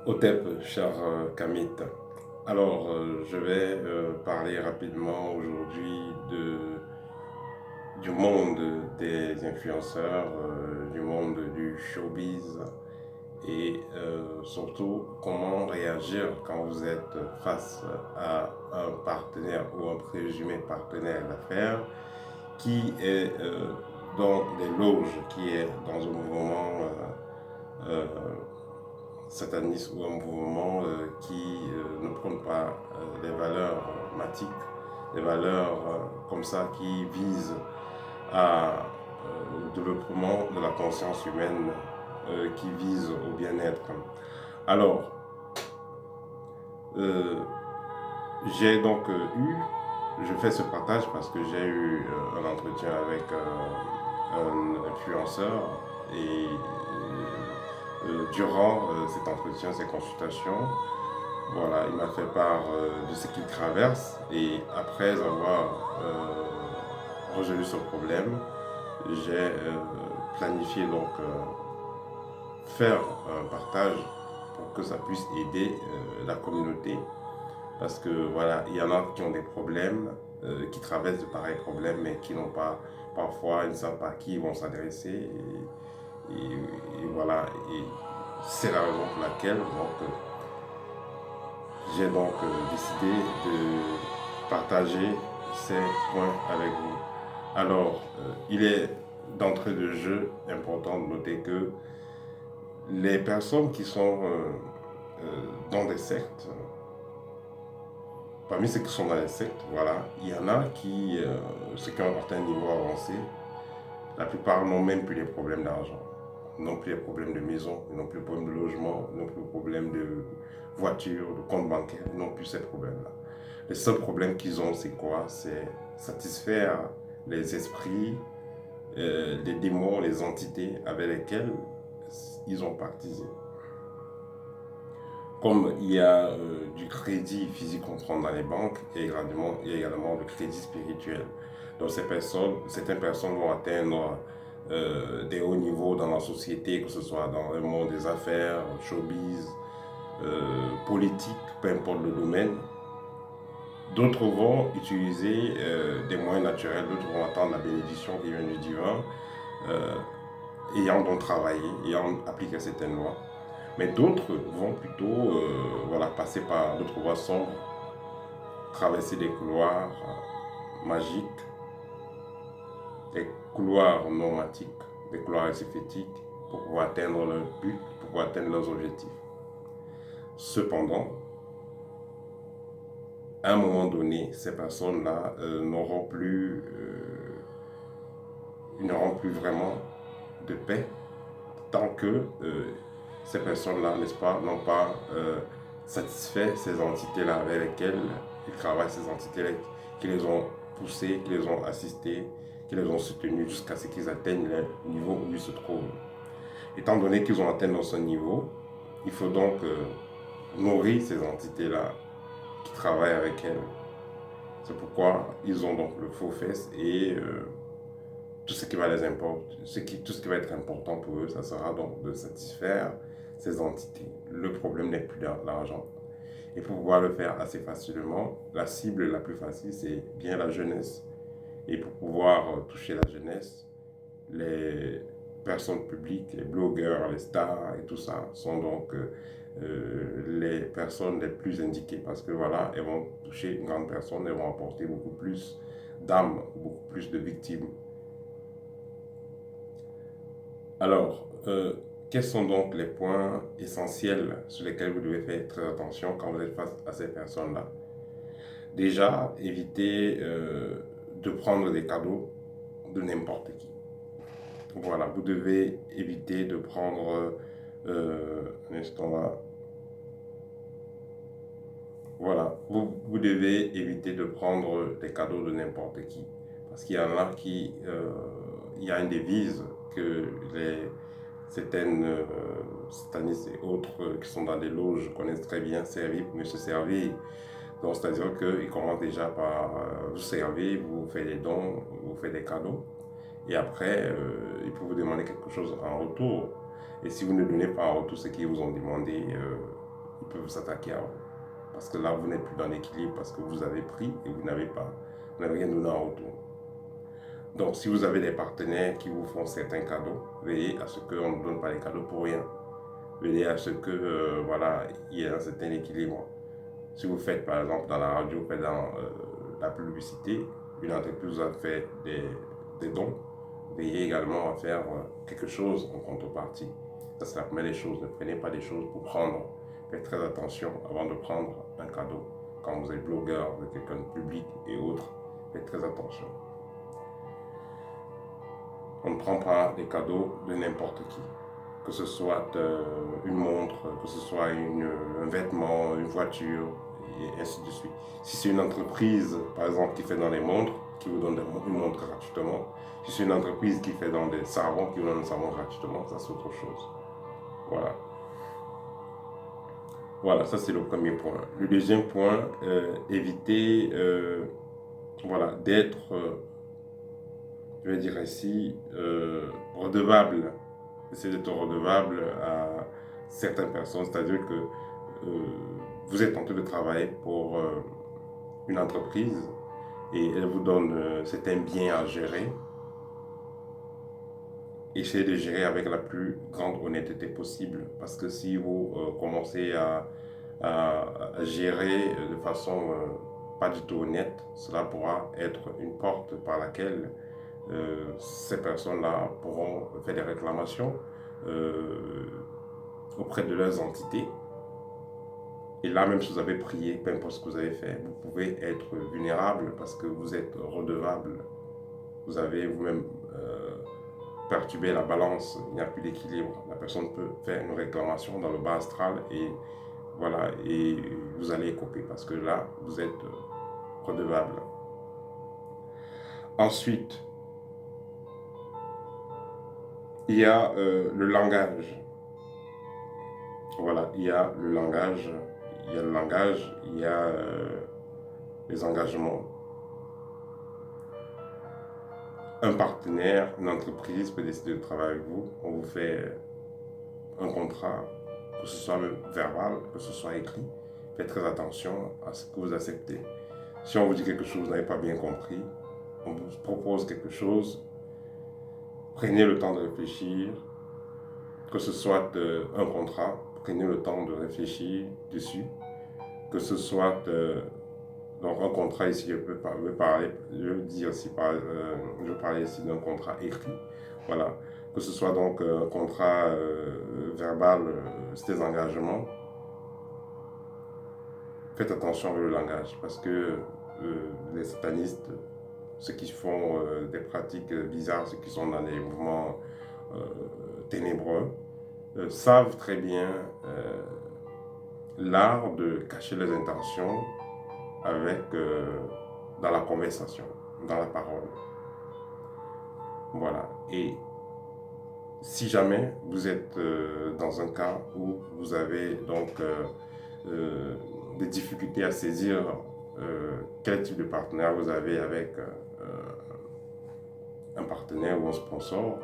Otep, cher Kamit. Alors, je vais parler rapidement aujourd'hui du monde des influenceurs, du monde du showbiz et surtout comment réagir quand vous êtes face à un partenaire ou un présumé partenaire d'affaires qui est dans des loges, qui est dans un mouvement euh, sataniste ou un mouvement qui ne prône pas les valeurs mathiques, des valeurs comme ça qui visent à le développement de la conscience humaine, qui visent au bien-être. Alors, euh, j'ai donc je fais ce partage parce que j'ai eu un entretien avec un influenceur et durant cet entretien, ces consultations, voilà, il m'a fait part de ce qu'il traverse et après avoir résolu ce problème, j'ai planifié donc faire un partage pour que ça puisse aider la communauté parce que voilà, il y en a qui ont des problèmes, qui traversent de pareils problèmes mais qui n'ont pas, parfois ils ne savent pas à qui ils vont s'adresser et voilà, et c'est la raison pour laquelle donc, j'ai donc décidé de partager ces points avec vous. Alors, il est d'entrée de jeu important de noter que les personnes qui sont dans des sectes, parmi ceux qui sont dans les sectes, voilà, il y en a qui, ceux qui ont atteint un niveau avancé, la plupart n'ont même plus les problèmes d'argent, n'ont plus les problèmes de maison, n'ont plus les problèmes de logement, n'ont plus les problèmes de voiture, de compte bancaire, n'ont plus ces problèmes-là. Les seuls problèmes qu'ils ont, c'est quoi? C'est satisfaire les esprits, les démons, les entités avec lesquelles ils ont partisé. Comme il y a du crédit physique qu'on prend dans les banques, il y a également le crédit spirituel. Donc certaines personnes vont atteindre des hauts niveaux dans la société, que ce soit dans le monde des affaires, showbiz, politique, peu importe le domaine. D'autres vont utiliser des moyens naturels, d'autres vont attendre la bénédiction qui vient du divin, euh, ayant donc travaillé, ayant appliqué certaines lois. Mais d'autres vont plutôt voilà, passer par d'autres voies sombres, traverser des couloirs magiques, des couloirs normatiques, des couloirs esthétiques pour pouvoir atteindre leur but, pour pouvoir atteindre leurs objectifs. Cependant, à un moment donné, ces personnes-là n'auront plus vraiment de paix tant que ces personnes-là, n'est-ce pas, n'ont pas satisfait ces entités-là avec lesquelles ils travaillent, ces entités-là qui les ont poussés, qui les ont assistés, qui les ont soutenus jusqu'à ce qu'ils atteignent le niveau où ils se trouvent. Étant donné qu'ils ont atteint ce niveau, il faut donc nourrir ces entités-là qui travaillent avec elles. C'est pourquoi ils ont donc le faux fest et tout ce qui va les importer, tout ce qui va être important pour eux, ça sera donc de satisfaire ces entités. Le problème n'est plus l'argent. Et pour pouvoir le faire assez facilement, la cible la plus facile, c'est bien la jeunesse. Et pour pouvoir toucher la jeunesse, les personnes publiques, les blogueurs, les stars et tout ça sont donc les personnes les plus indiquées parce que voilà, elles vont toucher une grande personne, elles vont apporter beaucoup plus d'âmes, beaucoup plus de victimes. Alors, quels sont donc les points essentiels sur lesquels vous devez faire très attention quand vous êtes face à ces personnes-là? Déjà, évitez de prendre des cadeaux de n'importe qui. Voilà, vous devez éviter de prendre un instant là. Voilà, vous devez éviter de prendre des cadeaux de n'importe qui. Parce qu'il y en a qui, il y a une devise que certaines satanistes et autres qui sont dans des loges connaissent très bien, servir pour mieux se servir. Donc, c'est-à-dire qu'ils commencent déjà par vous servir, vous faire des dons, vous faire des cadeaux. Et après, ils peuvent vous demander quelque chose en retour. Et si vous ne donnez pas en retour ce qu'ils vous ont demandé, peuvent s'attaquer à vous. Parce que là, vous n'êtes plus dans l'équilibre, parce que vous avez pris et vous n'avez rien donné en retour. Donc, si vous avez des partenaires qui vous font certains cadeaux, veillez à ce qu'on ne donne pas les cadeaux pour rien. Veillez à ce que, voilà, il y ait un certain équilibre. Si vous faites, par exemple, dans la radio, dans la publicité, une entreprise vous a fait des dons, veillez également à faire quelque chose en contrepartie. Ça, c'est la première des choses. Ne prenez pas des choses pour prendre. Faites très attention avant de prendre un cadeau. Quand vous êtes blogueur, vous êtes quelqu'un de public et autres, faites très attention. On ne prend pas des cadeaux de n'importe qui. Que ce soit une montre, que ce soit un vêtement, une voiture, et ainsi de suite. Si c'est une entreprise, par exemple, qui fait dans les montres, qui vous donne une montre gratuitement, si c'est une entreprise qui fait dans des savons, qui vous donne un savon gratuitement, ça c'est autre chose. Voilà. Voilà, ça c'est le premier point. Le deuxième point, éviter voilà, d'être, je vais dire ainsi, redevable. Essayez d'être redevable à certaines personnes, c'est-à-dire que vous êtes en train de travailler pour une entreprise et elle vous donne certains biens à gérer. Essayez de gérer avec la plus grande honnêteté possible, parce que si vous commencez à gérer de façon pas du tout honnête, cela pourra être une porte par laquelle ces personnes-là pourront faire des réclamations auprès de leurs entités. Et là, même si vous avez prié, peu importe ce que vous avez fait, vous pouvez être vulnérable parce que vous êtes redevable. Vous avez vous-même perturbé la balance, il n'y a plus d'équilibre. La personne peut faire une réclamation dans le bas astral et voilà, et vous allez écoper parce que là, vous êtes redevable. Ensuite, il y a le langage. Voilà, il y a le langage, il y a les engagements. Un partenaire, une entreprise peut décider de travailler avec vous. On vous fait un contrat, que ce soit même verbal, que ce soit écrit. Faites très attention à ce que vous acceptez. Si on vous dit quelque chose, vous n'avez pas bien compris, on vous propose quelque chose, prenez le temps de réfléchir, que ce soit un contrat, prenez le temps de réfléchir dessus, que ce soit donc un contrat ici, je veux parler ici d'un contrat écrit, voilà, que ce soit donc un contrat verbal, c'est des engagements. Faites attention avec le langage parce que les satanistes, ceux qui font des pratiques bizarres, ceux qui sont dans des mouvements ténébreux, savent très bien l'art de cacher les intentions avec dans la conversation, dans la parole. Voilà. Et si jamais vous êtes dans un cas où vous avez donc des difficultés à saisir quel type de partenaire vous avez avec un partenaire ou un sponsor,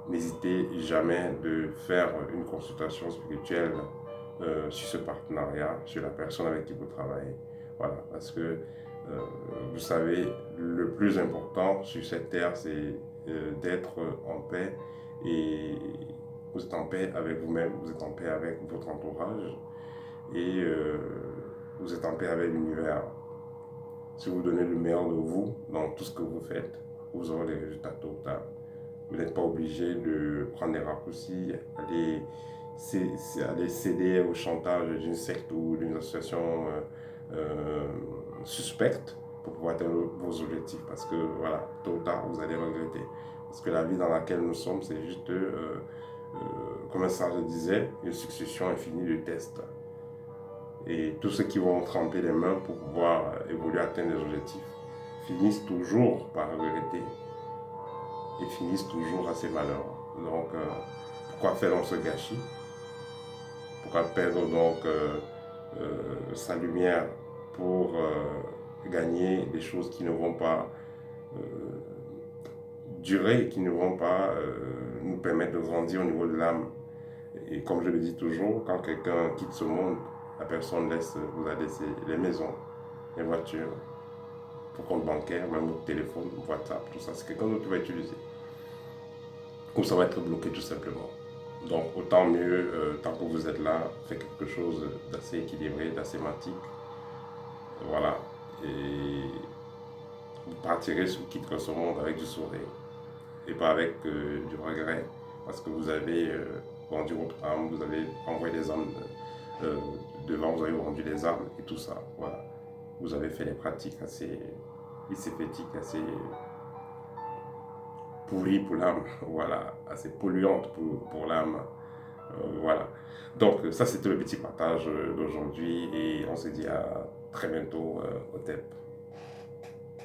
n'hésitez jamais de faire une consultation spirituelle sur ce partenariat, sur la personne avec qui vous travaillez. Voilà, parce que vous savez, le plus important sur cette terre, c'est d'être en paix et vous êtes en paix avec vous-même, vous êtes en paix avec votre entourage et vous êtes en paix avec l'univers. Si vous donnez le meilleur de vous dans tout ce que vous faites, vous aurez des résultats tôt ou tard. Vous n'êtes pas obligé de prendre des raccourcis, aller céder au chantage d'une secte ou d'une association suspecte pour pouvoir atteindre vos objectifs. Parce que voilà, tôt ou tard, vous allez regretter. Parce que la vie dans laquelle nous sommes, c'est juste, comme un sage disait, une succession infinie de tests. Et tous ceux qui vont tremper les mains pour pouvoir évoluer, atteindre des objectifs, finissent toujours par regretter et finissent toujours à ses malheurs. Donc, pourquoi faire dans ce gâchis? Pourquoi perdre donc sa lumière pour gagner des choses qui ne vont pas durer, qui ne vont pas nous permettre de grandir au niveau de l'âme Et comme je le dis toujours, quand quelqu'un quitte ce monde, la personne vous a laissé les maisons, les voitures, pour compte bancaire, même votre téléphone, WhatsApp, tout ça, c'est quelqu'un d'autre qui va utiliser. Ou ça va être bloqué tout simplement. Donc autant mieux, tant que vous êtes là, faites quelque chose d'assez équilibré, d'assez matique. Voilà. Et vous partirez, vous quitterez ce monde avec du sourire. Et pas avec du regret. Parce que vous avez vendu votre âme, vous avez envoyé des âmes euh, devant, vous avez vendu des âmes et tout ça. Voilà. Vous avez fait des pratiques assez hypothétiques, assez pourries pour l'âme. Voilà. Assez polluantes pour l'âme. Voilà. Donc, ça, c'était le petit partage d'aujourd'hui et on se dit à très bientôt au TEP.